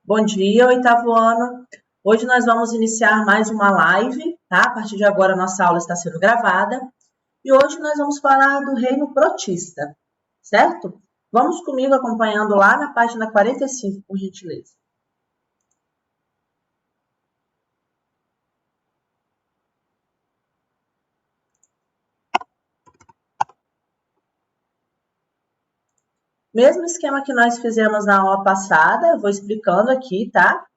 Bom dia, oitavo ano. Hoje nós vamos iniciar mais uma live, tá? A partir de agora a nossa aula está sendo gravada. E hoje nós vamos falar do reino protista, certo? Vamos comigo acompanhando lá na página 45, por gentileza. Mesmo esquema que nós fizemos na aula passada, eu vou explicando aqui, tá?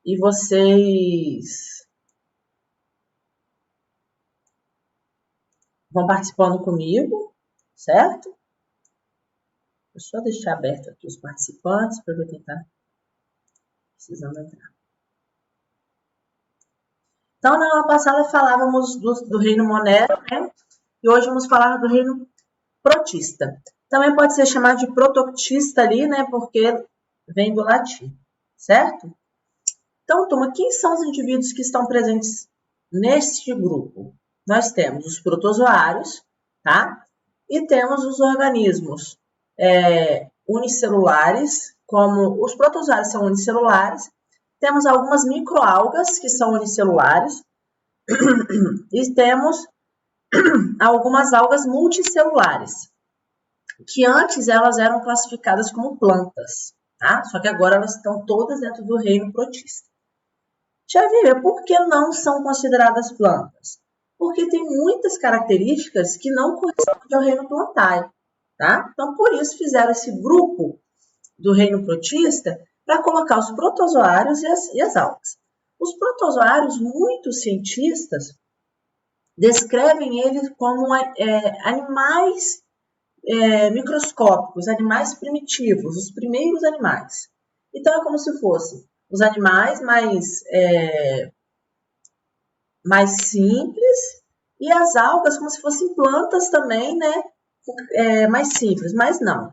E vocês vão participando comigo, certo? Deixa eu só deixar aberto aqui os participantes para ver quem está precisando entrar. Então, na aula passada falávamos do reino monero, né? E hoje vamos falar do reino protista. Também pode ser chamado de protoctista ali, né? Porque vem do latim, certo? Então, turma, quem são os indivíduos que estão presentes neste grupo? Nós temos os protozoários, tá? E temos os organismos unicelulares, como os protozoários são unicelulares, temos algumas microalgas que são unicelulares e temos algumas algas multicelulares, que antes elas eram classificadas como plantas, tá? Só que agora elas estão todas dentro do reino protista. Já viu, por que não são consideradas plantas? Porque tem muitas características que não correspondem ao reino plantário, tá? Então, por isso fizeram esse grupo do reino protista para colocar os protozoários e as algas. Os protozoários, muitos cientistas descrevem eles como animais microscópicos, animais primitivos, os primeiros animais. Então, é como se fossem os animais mais simples e as algas como se fossem plantas também, né? Mais simples, mas não.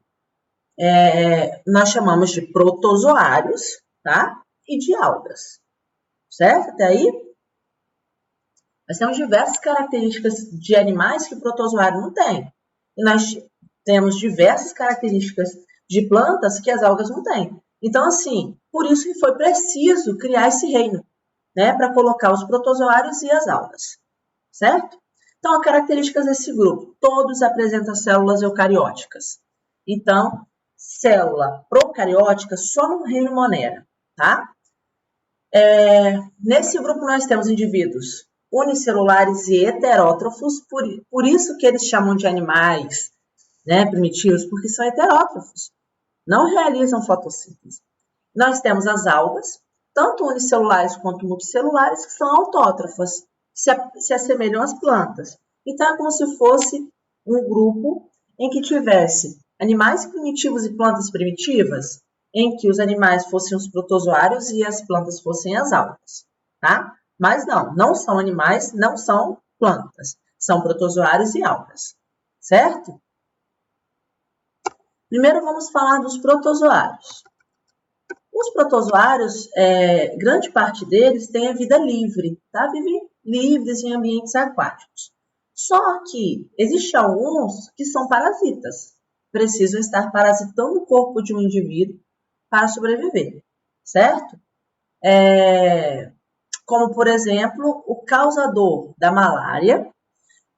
Nós chamamos de protozoários, tá? E de algas, certo? Até aí? Nós temos diversas características de animais que o protozoário não tem. E nós temos diversas características de plantas que as algas não têm. Então, assim, por isso que foi preciso criar esse reino, né? Para colocar os protozoários e as algas, certo? Então, as características desse grupo. Todos apresentam células eucarióticas. Então, célula procariótica só no reino monera, tá? Nesse grupo nós temos indivíduos unicelulares e heterótrofos, por isso que eles chamam de animais, né, primitivos, porque são heterótrofos, não realizam fotossíntese. Nós temos as algas, tanto unicelulares quanto multicelulares, que são autótrofas, se assemelham às plantas. Então, é como se fosse um grupo em que tivesse animais primitivos e plantas primitivas, em que os animais fossem os protozoários e as plantas fossem as algas, tá? Mas não são animais, não são plantas, são protozoários e algas, certo? Primeiro vamos falar dos protozoários. Os protozoários, grande parte deles tem a vida livre, tá? Vivem livres em ambientes aquáticos. Só que existem alguns que são parasitas, precisam estar parasitando o corpo de um indivíduo para sobreviver, certo? Como, por exemplo, o causador da malária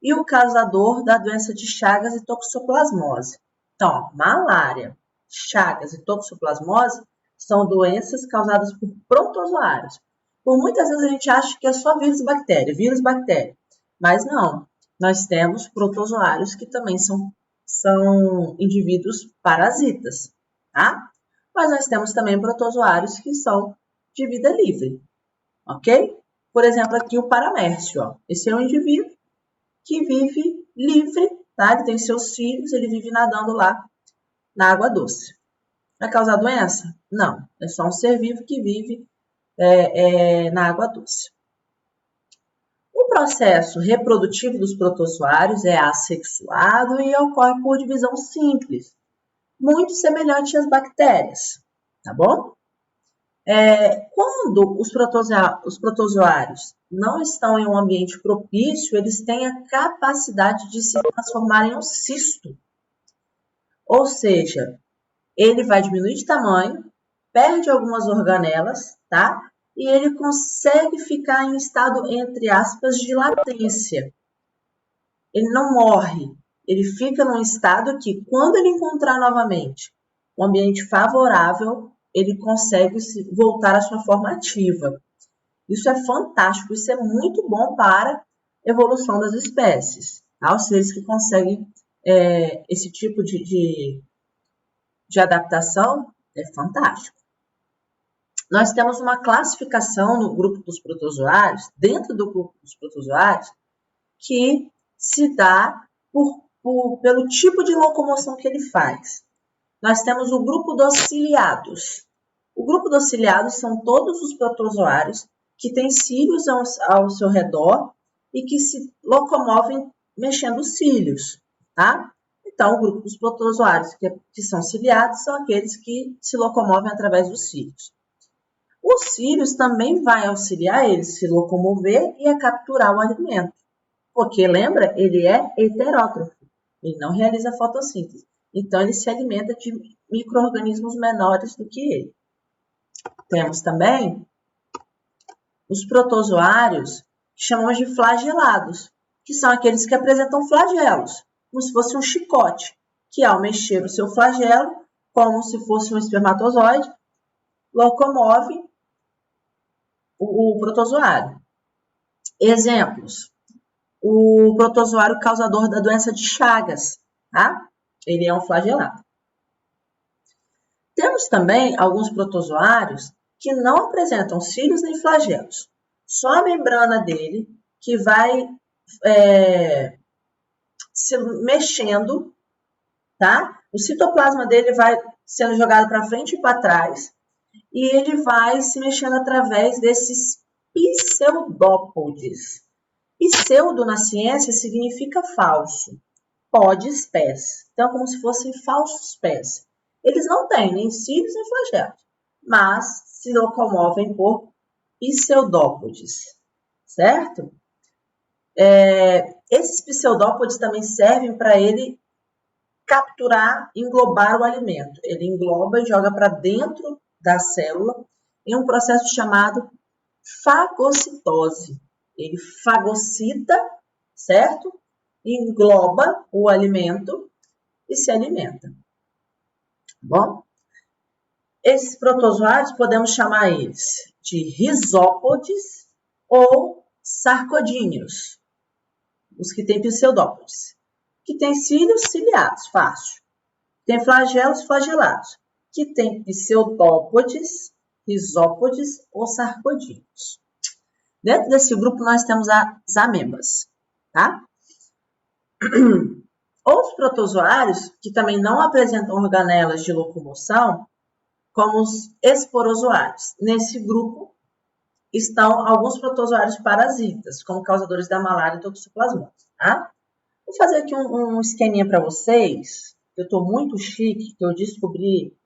e o causador da doença de Chagas e toxoplasmose. Então, malária, Chagas e toxoplasmose são doenças causadas por protozoários. Por muitas vezes a gente acha que é só vírus e bactéria, mas não. Nós temos protozoários que também são indivíduos parasitas, tá? Mas nós temos também protozoários que são de vida livre, ok? Por exemplo, aqui o paramércio, ó. Esse é um indivíduo que vive livre, tá? Ele tem seus filhos, ele vive nadando lá na água doce. Vai causar doença? Não, é só um ser vivo que vive na água doce. O processo reprodutivo dos protozoários é assexuado e ocorre por divisão simples, muito semelhante às bactérias, tá bom? Quando os protozoários não estão em um ambiente propício, eles têm a capacidade de se transformar em um cisto. Ou seja, ele vai diminuir de tamanho perde algumas organelas, tá? E ele consegue ficar em estado, entre aspas, de latência. Ele não morre, ele fica num estado que, quando ele encontrar novamente um ambiente favorável, ele consegue voltar à sua forma ativa. Isso é fantástico, isso é muito bom para a evolução das espécies. Tá? Os seres que conseguem esse tipo de adaptação é fantástico. Nós temos uma classificação no grupo dos protozoários, dentro do grupo dos protozoários, que se dá pelo tipo de locomoção que ele faz. Nós temos o grupo dos ciliados. O grupo dos ciliados são todos os protozoários que têm cílios ao seu redor e que se locomovem mexendo os cílios, tá? Então, o grupo dos protozoários que são ciliados são aqueles que se locomovem através dos cílios. Os cílios também vai auxiliar ele a se locomover e a capturar o alimento. Porque, lembra, ele é heterótrofo, ele não realiza fotossíntese. Então, ele se alimenta de micro-organismos menores do que ele. Temos também os protozoários, que chamamos de flagelados, que são aqueles que apresentam flagelos, como se fosse um chicote, que ao mexer o seu flagelo, como se fosse um espermatozoide, locomove o protozoário. Exemplos: o protozoário causador da doença de Chagas, tá? Ele é um flagelado. Temos também alguns protozoários que não apresentam cílios nem flagelos. Só a membrana dele que vai se mexendo, tá? O citoplasma dele vai sendo jogado para frente e para trás e ele vai se mexendo através desses pseudópodes. Pseudo na ciência significa falso. Podes, pés. Então, como se fossem falsos pés. Eles não têm nem cílios nem flagelos, mas se locomovem por pseudópodes, certo? Esses pseudópodes também servem para ele capturar, englobar o alimento. Ele engloba e joga para dentro da célula em um processo chamado fagocitose. Ele fagocita, certo? Engloba o alimento e se alimenta. Bom, esses protozoários podemos chamar eles de rizópodes ou sarcodíneos, os que têm pseudópodes, que têm cílios ciliados, fácil. Tem flagelos flagelados, que têm pseudópodes, rizópodes ou sarcodíneos. Dentro desse grupo nós temos as amebas, tá? Os protozoários, que também não apresentam organelas de locomoção, como os esporozoários. Nesse grupo estão alguns protozoários parasitas, como causadores da malária e toxoplasmose. Tá? Vou fazer aqui um esqueminha para vocês. Eu estou muito chique, que eu descobri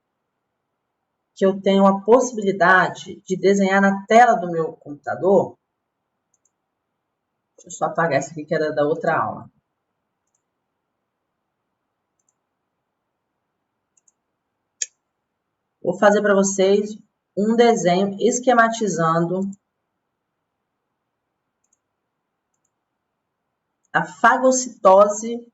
que eu tenho a possibilidade de desenhar na tela do meu computador. Deixa eu só apagar essa aqui que era da outra aula. Vou fazer para vocês um desenho esquematizando a fagocitose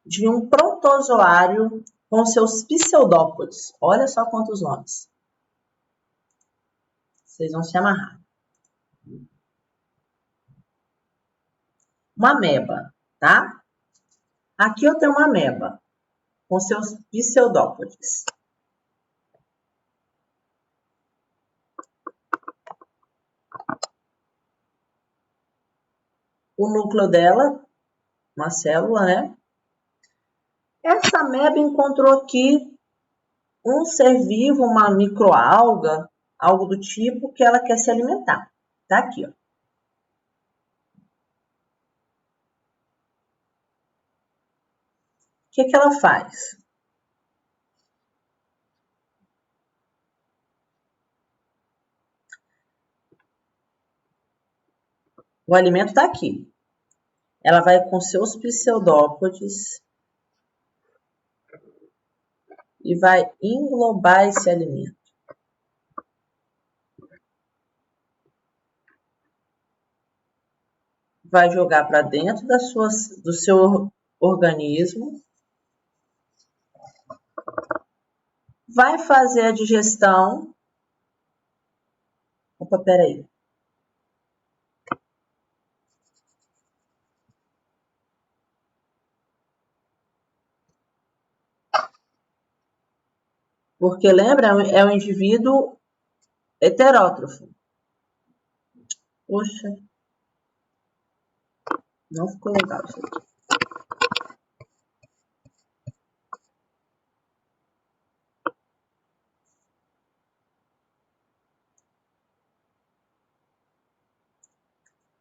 de um protozoário com seus pseudópodes. Olha só quantos nomes. Vocês vão se amarrar. Uma ameba, tá? Aqui eu tenho uma ameba com seus pseudópodes. O núcleo dela, uma célula, né? Essa ameba encontrou aqui um ser vivo, uma microalga, algo do tipo, que ela quer se alimentar. Tá aqui, ó. O que ela faz? O alimento está aqui. Ela vai com seus pseudópodes e vai englobar esse alimento. vai jogar para dentro do seu organismo, vai fazer a digestão. Opa, peraí. Porque lembra, é um indivíduo heterótrofo. Poxa, não ficou legal isso aqui.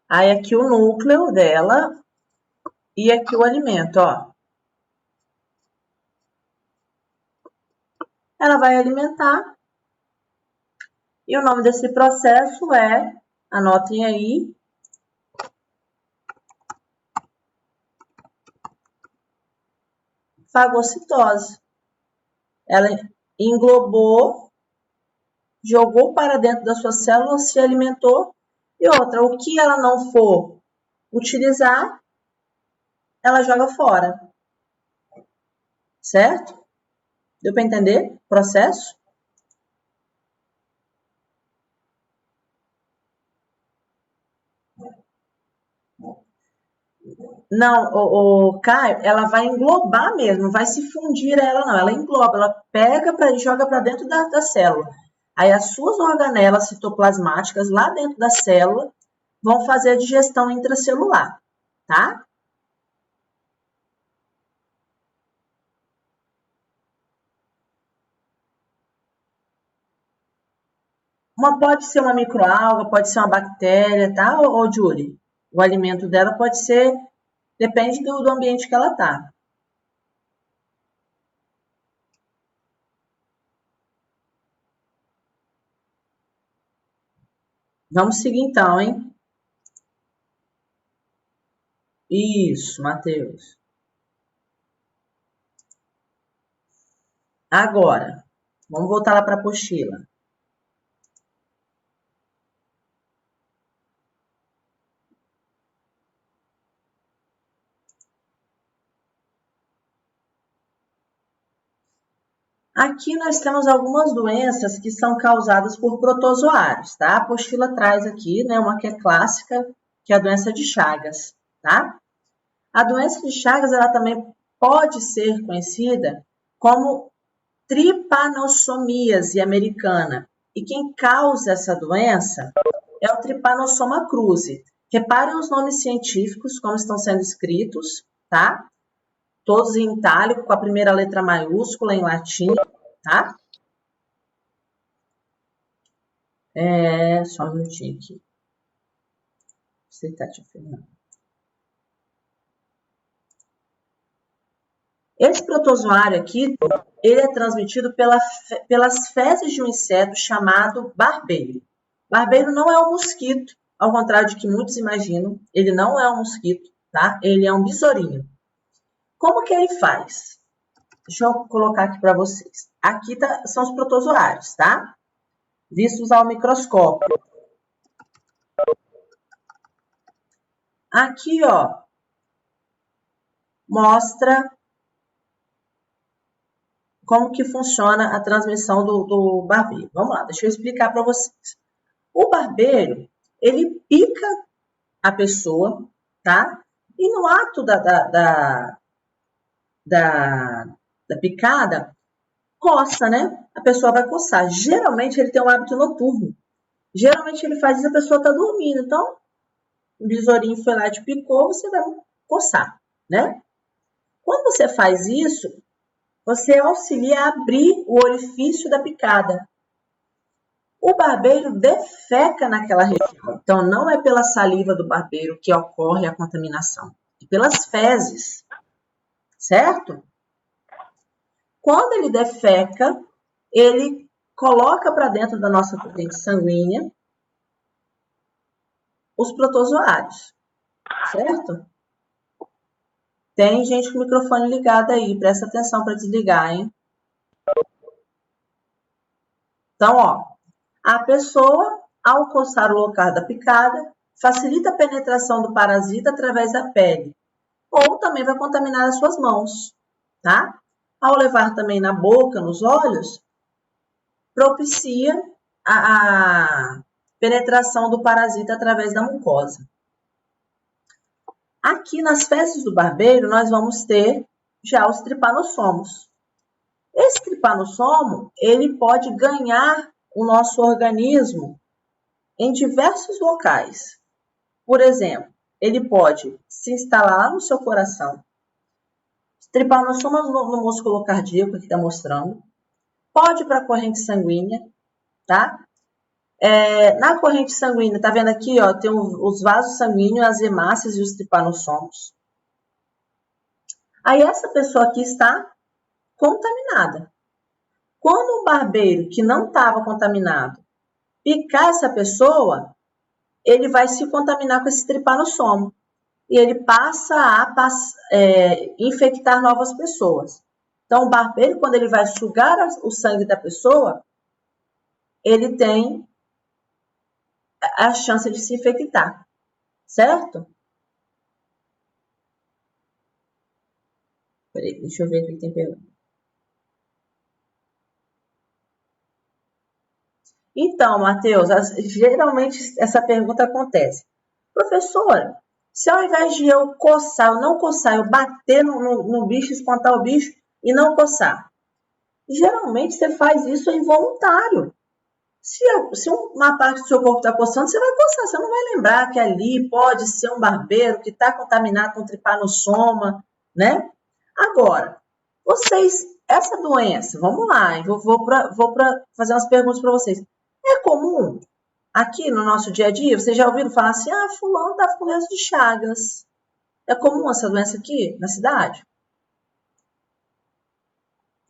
Aí aqui o núcleo dela e aqui o alimento, ó. Ela vai alimentar. E o nome desse processo é, anotem aí, fagocitose. Ela englobou, jogou para dentro da sua célula, se alimentou. E outra, o que ela não for utilizar, ela joga fora. Certo? Deu para entender o processo? Não, o Caio, ela vai englobar mesmo, não vai se fundir a ela não, ela engloba, ela pega e joga para dentro da célula. Aí as suas organelas citoplasmáticas lá dentro da célula vão fazer a digestão intracelular, tá? Pode ser uma microalga, pode ser uma bactéria, tá, ô Julie? O alimento dela pode ser, depende do ambiente que ela tá. Vamos seguir então, hein? Isso, Matheus. Agora, vamos voltar lá para a apostila. Aqui nós temos algumas doenças que são causadas por protozoários, tá? A apostila traz aqui, né, uma que é clássica, que é a doença de Chagas, tá? A doença de Chagas, ela também pode ser conhecida como tripanossomíase americana. E quem causa essa doença é o Trypanosoma cruzi. Reparem os nomes científicos, como estão sendo escritos, tá? Todos em itálico, com a primeira letra maiúscula em latim, tá? Só um minutinho aqui. Você tá te afirmando. Esse protozoário aqui, ele é transmitido pelas fezes de um inseto chamado barbeiro. Barbeiro não é um mosquito, ao contrário de que muitos imaginam, ele não é um mosquito, tá? Ele é um besourinho. Como que ele faz? Deixa eu colocar aqui para vocês. Aqui são os protozoários, tá? Vistos ao microscópio. Aqui, ó, mostra como que funciona a transmissão do barbeiro. Vamos lá, deixa eu explicar para vocês. O barbeiro, ele pica a pessoa, tá? E no ato da picada, coça, né? A pessoa vai coçar. Geralmente ele tem um hábito noturno. Geralmente ele faz isso, a pessoa tá dormindo. Então, o besourinho foi lá e te picou, você vai coçar, né? Quando você faz isso, você auxilia a abrir o orifício da picada. O barbeiro defeca naquela região. Então, não é pela saliva do barbeiro que ocorre a contaminação, é pelas fezes, certo? Quando ele defeca, ele coloca para dentro da nossa corrente sanguínea os protozoários, certo? Tem gente com o microfone ligado aí, presta atenção para desligar, hein? Então, ó, a pessoa, ao coçar o local da picada, facilita a penetração do parasita através da pele, ou também vai contaminar as suas mãos, tá? Ao levar também na boca, nos olhos, propicia a penetração do parasita através da mucosa. Aqui nas fezes do barbeiro, nós vamos ter já os tripanossomos. Esse tripanossomo, ele pode ganhar o nosso organismo em diversos locais. Por exemplo, ele pode se instalar no seu coração. Tripanossomas no músculo cardíaco, que está mostrando. Pode ir para a corrente sanguínea, tá? Na corrente sanguínea, tá vendo aqui, ó, tem os vasos sanguíneos, as hemácias e os tripanossomos. Aí essa pessoa aqui está contaminada. Quando um barbeiro que não estava contaminado picar essa pessoa, ele vai se contaminar com esse tripanossomo. E ele passa a infectar novas pessoas. Então, o barbeiro, quando ele vai sugar o sangue da pessoa, ele tem a chance de se infectar, certo? Peraí, deixa eu ver o que tem pergunta. Então, Matheus, geralmente essa pergunta acontece. Professora, se ao invés de eu coçar, eu não coçar, eu bater no bicho, espantar o bicho e não coçar. Geralmente você faz isso involuntário. Se uma parte do seu corpo está coçando, você vai coçar. Você não vai lembrar que ali pode ser um barbeiro que está contaminado com tripanossoma, né? Agora, essa doença, vamos lá, eu vou fazer umas perguntas para vocês. É comum aqui no nosso dia a dia? Vocês já ouviram falar assim, fulano está com doença de Chagas. É comum essa doença aqui na cidade?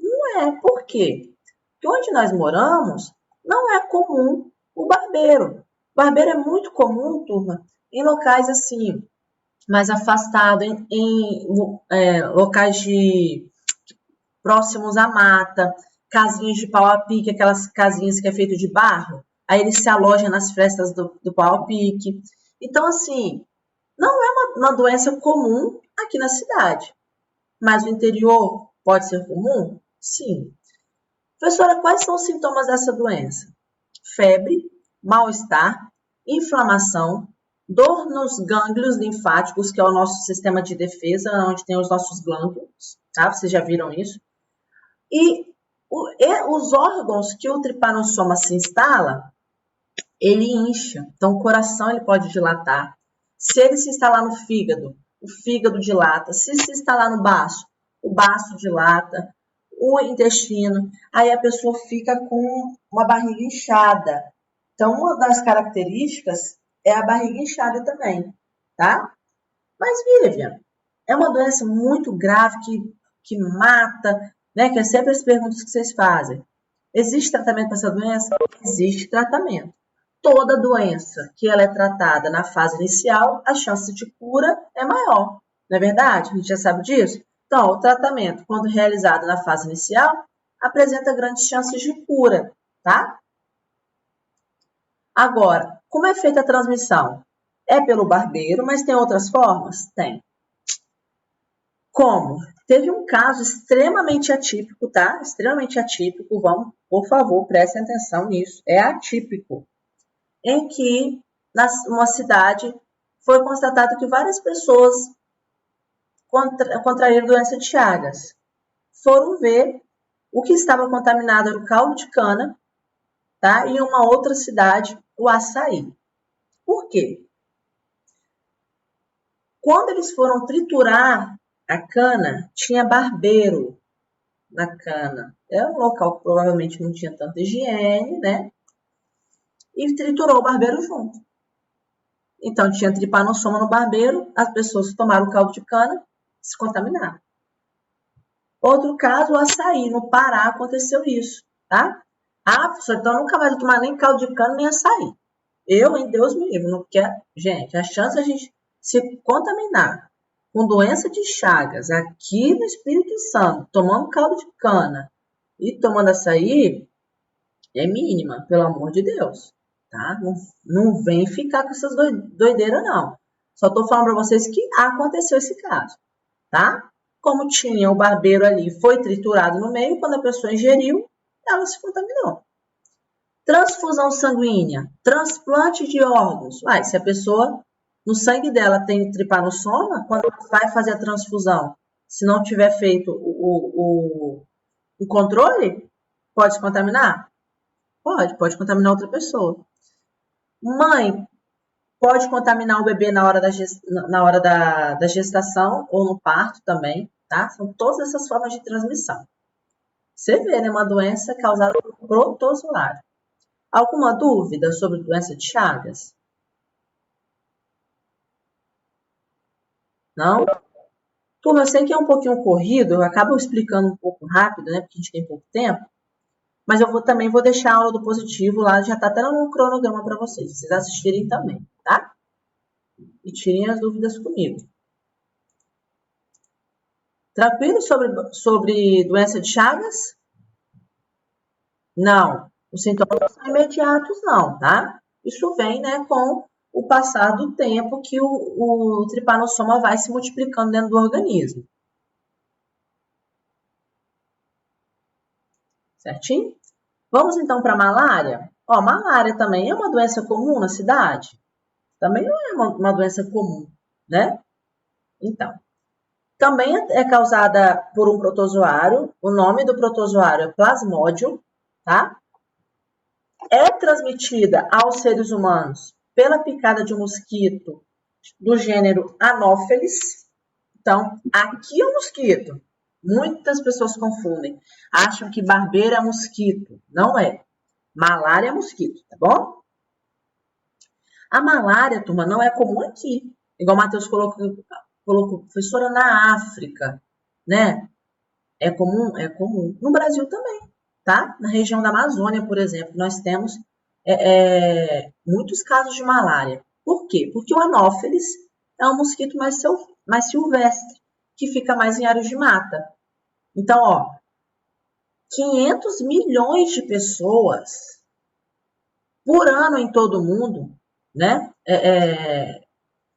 Não é. Por quê? Porque onde nós moramos, não é comum o barbeiro. O barbeiro é muito comum, turma, em locais assim, mais afastados, em locais próximos à mata, casinhas de pau a pique, aquelas casinhas que é feito de barro. Aí ele se aloja nas frestas do pau a pique. Então, assim, não é uma doença comum aqui na cidade. Mas no interior pode ser comum? Sim. Professora, quais são os sintomas dessa doença? Febre, mal-estar, inflamação, dor nos gânglios linfáticos, que é o nosso sistema de defesa, onde tem os nossos glândulos, tá? Vocês já viram isso? E os órgãos que o tripanossoma se instala, ele incha. Então, o coração ele pode dilatar. Se ele se instalar no fígado, o fígado dilata. Se instalar no baço, o baço dilata. O intestino. Aí a pessoa fica com uma barriga inchada. Então, uma das características é a barriga inchada também, tá? Mas, Vivian, é uma doença muito grave que mata, né? Que é sempre as perguntas que vocês fazem. Existe tratamento para essa doença? Existe tratamento. Toda doença que ela é tratada na fase inicial, a chance de cura é maior. Não é verdade? A gente já sabe disso? Então, o tratamento, quando realizado na fase inicial, apresenta grandes chances de cura, tá? Agora, como é feita a transmissão? É pelo barbeiro, mas tem outras formas? Tem. Como? Teve um caso extremamente atípico, tá? Extremamente atípico, vamos, por favor, prestem atenção nisso. É atípico. Em que, numa cidade, foi constatado que várias pessoas contraíram doença de Chagas. Foram ver, o que estava contaminado era o caldo de cana, tá? E em uma outra cidade, o açaí. Por quê? Quando eles foram triturar a cana, tinha barbeiro na cana. É um local que provavelmente não tinha tanta higiene, né? E triturou o barbeiro junto. Então, tinha tripanossoma no barbeiro, as pessoas tomaram o caldo de cana, se contaminaram. Outro caso, o açaí. No Pará aconteceu isso, tá? Professor, então nunca mais vou tomar nem caldo de cana, nem açaí. Eu, em Deus me livre, não quero. Gente, a chance de a gente se contaminar com doença de Chagas aqui no Espírito Santo, tomando caldo de cana e tomando açaí, é mínima, pelo amor de Deus, tá? Não vem ficar com essas doideiras, não. Só tô falando para vocês que aconteceu esse caso, tá? Como tinha o barbeiro ali, foi triturado no meio, quando a pessoa ingeriu, ela se contaminou. Transfusão sanguínea, transplante de órgãos. Se a pessoa, no sangue dela tem tripanossoma, quando vai fazer a transfusão, se não tiver feito o controle, pode se contaminar? Pode contaminar outra pessoa. Mãe, pode contaminar o bebê na hora da gestação ou no parto também, tá? São todas essas formas de transmissão. Você vê, né? Uma doença causada por protozoário. Alguma dúvida sobre doença de Chagas? Não? Turma, eu sei que é um pouquinho corrido, eu acabo explicando um pouco rápido, né? Porque a gente tem pouco tempo. Mas eu também vou deixar a aula do positivo lá, já tá até no cronograma para vocês assistirem também, tá? E tirem as dúvidas comigo. Tranquilo sobre doença de Chagas? Não. Os sintomas não são imediatos, não, tá? Isso vem, né, com o passar do tempo que o tripanossoma vai se multiplicando dentro do organismo. Certinho? Vamos então para a malária? Malária também é uma doença comum na cidade? Também não é uma doença comum, né? Então, também é causada por um protozoário. O nome do protozoário é Plasmodium, tá? É transmitida aos seres humanos pela picada de um mosquito do gênero Anopheles. Então, aqui é o mosquito. Muitas pessoas confundem. Acham que barbeiro é mosquito. Não é. Malária é mosquito, tá bom? A malária, turma, não é comum aqui. Igual o Matheus colocou, professora, na África, né? É comum? É comum. No Brasil também, tá? Na região da Amazônia, por exemplo, nós temos muitos casos de malária. Por quê? Porque o Anopheles é um mosquito mais silvestre, que fica mais em áreas de mata. Então, 500 milhões de pessoas por ano em todo o mundo, né?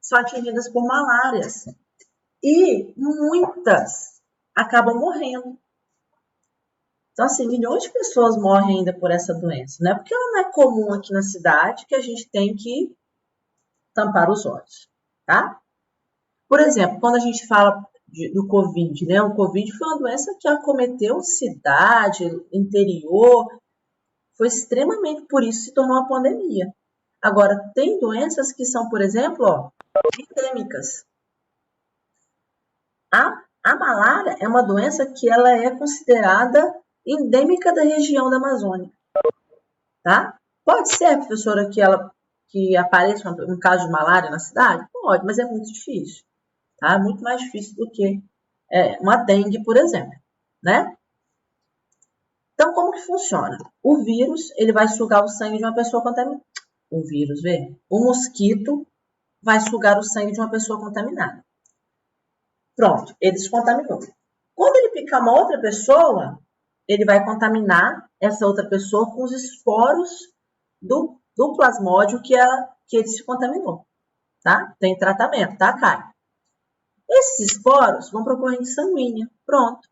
São atingidas por malárias. E muitas acabam morrendo. Então, assim, milhões de pessoas morrem ainda por essa doença. Não é porque ela não é comum aqui na cidade que a gente tem que tampar os olhos, tá? Por exemplo, quando a gente fala do Covid, né? O Covid foi uma doença que acometeu cidade, interior, foi extremamente, por isso se tornou uma pandemia. Agora, tem doenças que são, por exemplo, endêmicas. A malária é uma doença que ela é considerada endêmica da região da Amazônia, tá? Pode ser, professora, que apareça um caso de malária na cidade? Pode, mas é muito difícil, tá? Muito mais difícil do que uma dengue, por exemplo, né? Então, como que funciona? O vírus, ele vai sugar o sangue de uma pessoa contaminada. O vírus, vê? O mosquito vai sugar o sangue de uma pessoa contaminada. Pronto, ele se contaminou. Quando ele picar uma outra pessoa, ele vai contaminar essa outra pessoa com os esporos do plasmódio que ele se contaminou, tá? Tem tratamento, tá, Caio? Esses esporos vão para a corrente sanguínea. Pronto.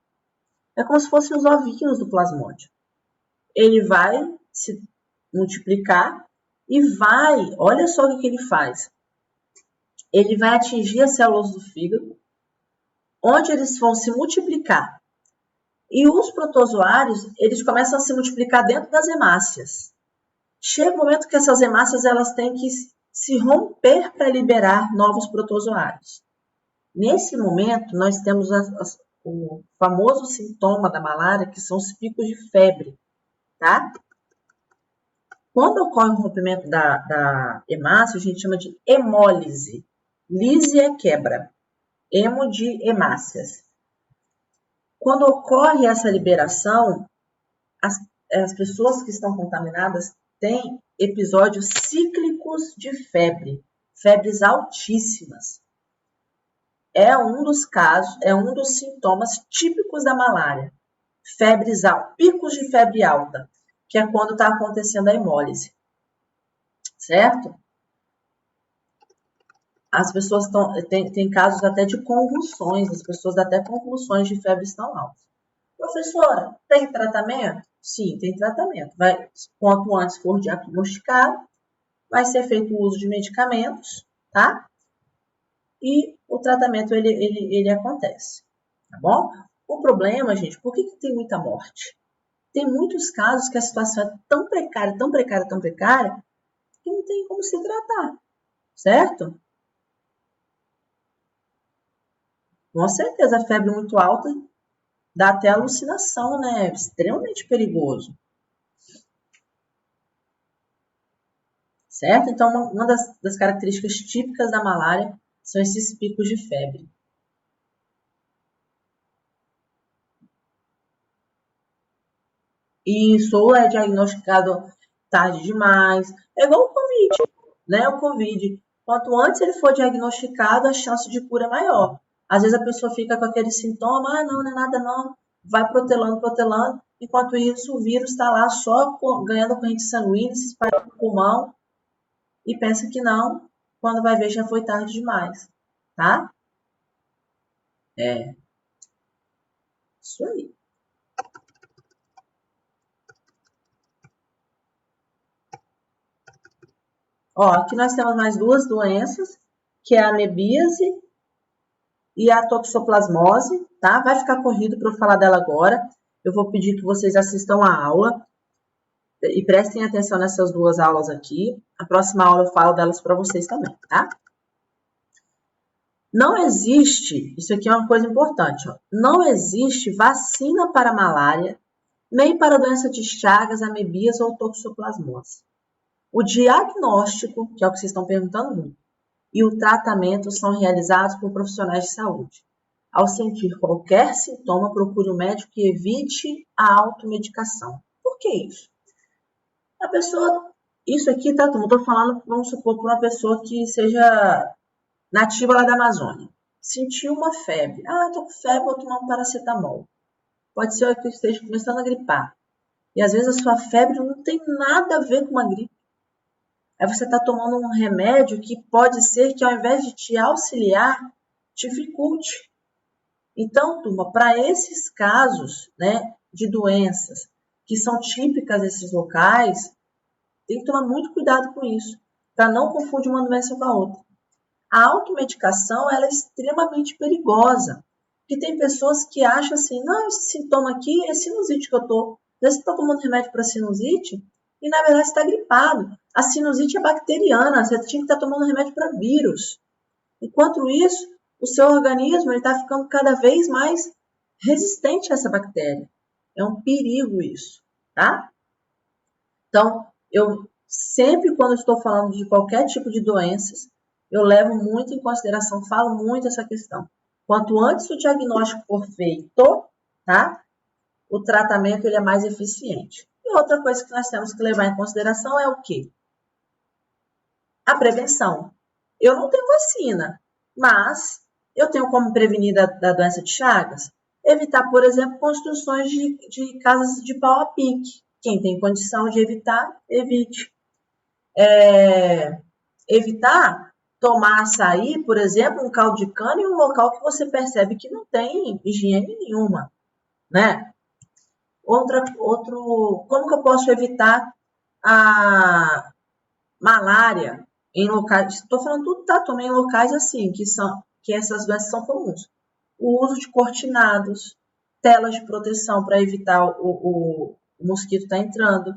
É como se fossem os ovinhos do plasmódio. Ele vai se multiplicar e olha só o que ele faz. Ele vai atingir as células do fígado, onde eles vão se multiplicar. E os protozoários, eles começam a se multiplicar dentro das hemácias. Chega o momento que essas hemácias elas têm que se romper para liberar novos protozoários. Nesse momento, nós temos o famoso sintoma da malária, que são os picos de febre, tá? Quando ocorre o rompimento da hemácia, a gente chama de hemólise. Lise é quebra. Hemo de hemácias. Quando ocorre essa liberação, as pessoas que estão contaminadas têm episódios cíclicos de febre, febres altíssimas. É um dos casos, é um dos sintomas típicos da malária. Febres altas, picos de febre alta, que é quando está acontecendo a hemólise. certo? As pessoas tem casos até de convulsões, as pessoas até convulsões de febre estão altas. Professora, tem tratamento? Sim, tem tratamento. Quanto antes for diagnosticado, vai ser feito o uso de medicamentos, tá? E o tratamento, ele acontece, tá bom? O problema, gente, por que tem muita morte? Tem muitos casos que a situação é tão precária, tão precária, tão precária, que não tem como se tratar, certo? Com certeza, a febre muito alta dá até alucinação, né? É extremamente perigoso. Certo? Então, uma das características típicas da malária são esses picos de febre. Isso ou é diagnosticado tarde demais. É igual o Covid, né? O Covid. Quanto antes ele for diagnosticado, a chance de cura é maior. Às vezes a pessoa fica com aquele sintoma, não é nada não, vai protelando, protelando. Enquanto isso, o vírus está lá só ganhando corrente sanguínea, se espalhando no pulmão, e pensa que não, quando vai ver já foi tarde demais, tá? É, isso aí. Ó, aqui nós temos mais duas doenças, que é a amebíase e a toxoplasmose, tá? Vai ficar corrido para eu falar dela agora. Eu vou pedir que vocês assistam a aula e prestem atenção nessas duas aulas aqui. A próxima aula eu falo delas para vocês também, tá? Não existe, isso aqui é uma coisa importante, ó, não existe vacina para malária, nem para doença de Chagas, amebíase ou toxoplasmose. O diagnóstico, que é o que vocês estão perguntando muito, e o tratamento são realizados por profissionais de saúde. Ao sentir qualquer sintoma, procure o médico e evite a automedicação. Por que isso? A pessoa, isso aqui, tá, não estou falando, vamos supor, para uma pessoa que seja nativa lá da Amazônia. Sentiu uma febre. Ah, estou com febre, vou tomar um paracetamol. Pode ser que eu esteja começando a gripar. E às vezes a sua febre não tem nada a ver com uma gripe. Aí você está tomando um remédio que pode ser que ao invés de te auxiliar, te dificulte. Então, turma, para esses casos, né, de doenças que são típicas desses locais, tem que tomar muito cuidado com isso, para não confundir uma doença com a outra. A automedicação ela é extremamente perigosa, porque tem pessoas que acham assim, não, esse sintoma aqui é sinusite que eu tô. Às vezes você está tomando remédio para sinusite e na verdade está gripado. A sinusite é bacteriana, você tinha que estar tomando remédio para vírus. Enquanto isso, o seu organismo está ficando cada vez mais resistente a essa bactéria. É um perigo isso, tá? Então, eu sempre quando estou falando de qualquer tipo de doenças, eu levo muito em consideração, falo muito essa questão. Quanto antes o diagnóstico for feito, tá? O tratamento ele é mais eficiente. E outra coisa que nós temos que levar em consideração é o quê? A prevenção. Eu não tenho vacina, mas eu tenho como prevenir da doença de Chagas? Evitar, por exemplo, construções de casas de pau a pique. Quem tem condição de evitar, evite. Evitar tomar açaí, por exemplo, um caldo de cana em um local que você percebe que não tem higiene nenhuma, né? Como que eu posso evitar a malária em locais, estou falando tudo, tá? Também em locais assim, que essas doenças são comuns. O uso de cortinados, telas de proteção para evitar o mosquito estar entrando,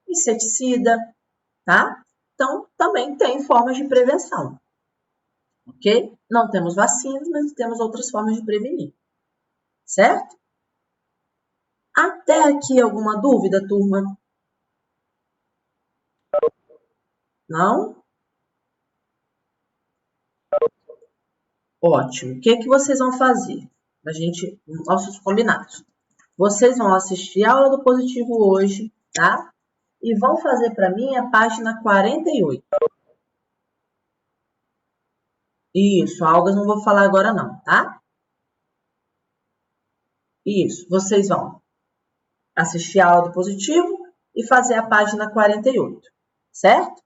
inseticida, tá? Então, também tem formas de prevenção, ok? Não temos vacinas, mas temos outras formas de prevenir, certo? Até aqui alguma dúvida, turma? Não? Ótimo. O que é que vocês vão fazer? A gente, nossos combinados. Vocês vão assistir a aula do positivo hoje, tá? E vão fazer para mim a página 48. Isso, algas não vou falar agora não, tá? Isso, vocês vão assistir a aula do positivo e fazer a página 48, certo?